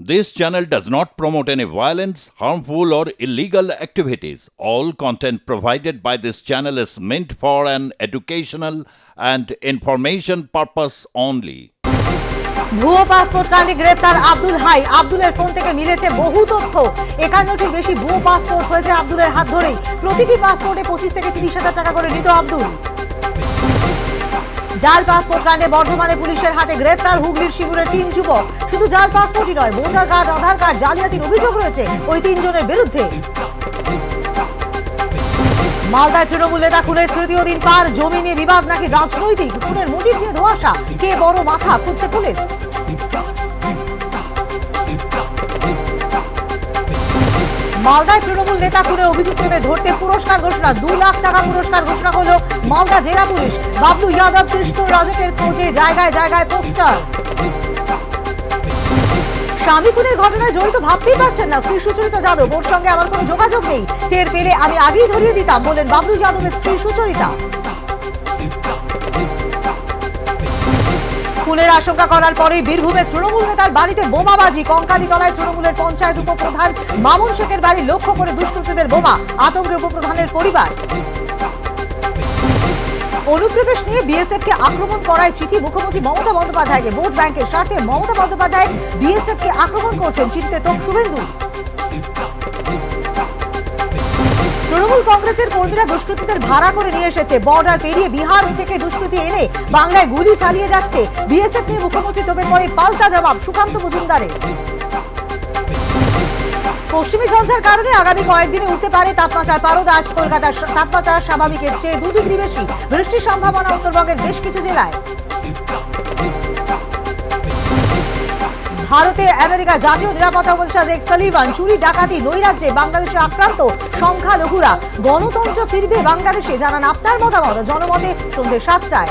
This channel does not promote any violence, harmful, or illegal activities. All content provided by this channel is meant for an educational and information purpose only. ভুয়ো passport কাণ্ডে গ্রেফতার Abdul high. আব্দুলের phone থেকে মিলেছে বহু তথ্য। 51টির বেশি ভুয়ো passport হয়েছে আব্দুলের হাত ধরেই। প্রতিটি পাসপোর্টে 25 থেকে 30,000 টাকা করে নিত আব্দুল। জাল পাসপোর্ট কাণ্ডে বর্ধমানে পুলিশের হাতে গ্রেফতার হুগলির শিবুরের 3 যুবক। শুধু জাল পাসপোর্টই নয়, ভোটার কার্ড, আধার কার্ড জালিয়াতির অভিযোগ রয়েছে ওই 3 জনের বিরুদ্ধে। মালদায় তৃণমূল নেতা খুনের তৃতীয় দিন পার। জমি নিয়ে বিবাদ নাকি রাজনৈতিক, খুনের মোটিভ নিয়ে ধোঁয়াশা। কে বড় মাথা খুঁজছে পুলিশ। মালদায় তৃণমূল নেতা খুনে অভিযুক্তদের ধরতে পুরস্কার ঘোষণা। 2 লাখ টাকা পুরস্কার ঘোষণা করল মালদা জেলা পুলিশ। বাবলু যাদব, কৃষ্ণ রাজকের খোঁজে জায়গায় জায়গায় পোস্টার। স্বামী খুনের ঘটনায় জড়িত ভাবতেই পারছেন না স্ত্রী সুচরিতা যাদব। ওর সঙ্গে আমার কোনো যোগাযোগ নেই, টের পেলে আমি আগেই ধরিয়ে দিতাম বলেন বাবলু যাদবের স্ত্রী সুচরিতা। খুনের আশঙ্কা করার পরেই বীরভূমে তৃণমূল নেতার বাড়িতে বোমাবাজি। কঙ্কালীতলায় তৃণমূলের পঞ্চায়েত উপপ্রধান মামুন শেখের বাড়ি লক্ষ্য করে দুষ্কৃতীদের বোমা। আতঙ্কে উপপ্রধানের পরিবার। অনুপ্রবেশ নিয়ে বিএসএফ কে আক্রমণ করায় চিঠি মুখ্যমন্ত্রী মমতা বন্দ্যোপাধ্যায়কে। ভোট ব্যাংকের স্বার্থে মমতা বন্দ্যোপাধ্যায় বিএসএফ কে আক্রমণ করছেন, চিঠিতে তোপ শুভেন্দু। তৃণমূল কংগ্রেসের কর্মীরা দুষ্কৃতীদের ভাড়া করে নিয়ে এসেছে। বর্ডার পেরিয়ে বিহার থেকে দুষ্কৃতী এনে বাংলায় গুলি চালিয়ে যাচ্ছে। বিএসএফ নিয়ে মুখ্যমন্ত্রী তোপের পরে পাল্টা জবাব সুকান্ত মজুমদারের। পশ্চিমী ঝঞ্ঝার কারণে আগামী কয়েকদিনে উঠতে পারে তাপমাত্রার পারদ। আজ কলকাতার তাপমাত্রা স্বাভাবিকের চেয়ে 2 ডিগ্রি বেশি। বৃষ্টির সম্ভাবনা উত্তরবঙ্গের বেশ কিছু জেলায়। ভারতে আমেরিকা জাতীয় নিরাপত্তা উপদেষ্টা জেক সালিভান। চুরি, ডাকাতি, নৈরাজ্যে বাংলাদেশে আক্রান্ত সংখ্যালঘুরা। গণতন্ত্র ফিরবে বাংলাদেশে, জানান আপনার মতামত। জনমতে সন্ধ্যে 7টায়।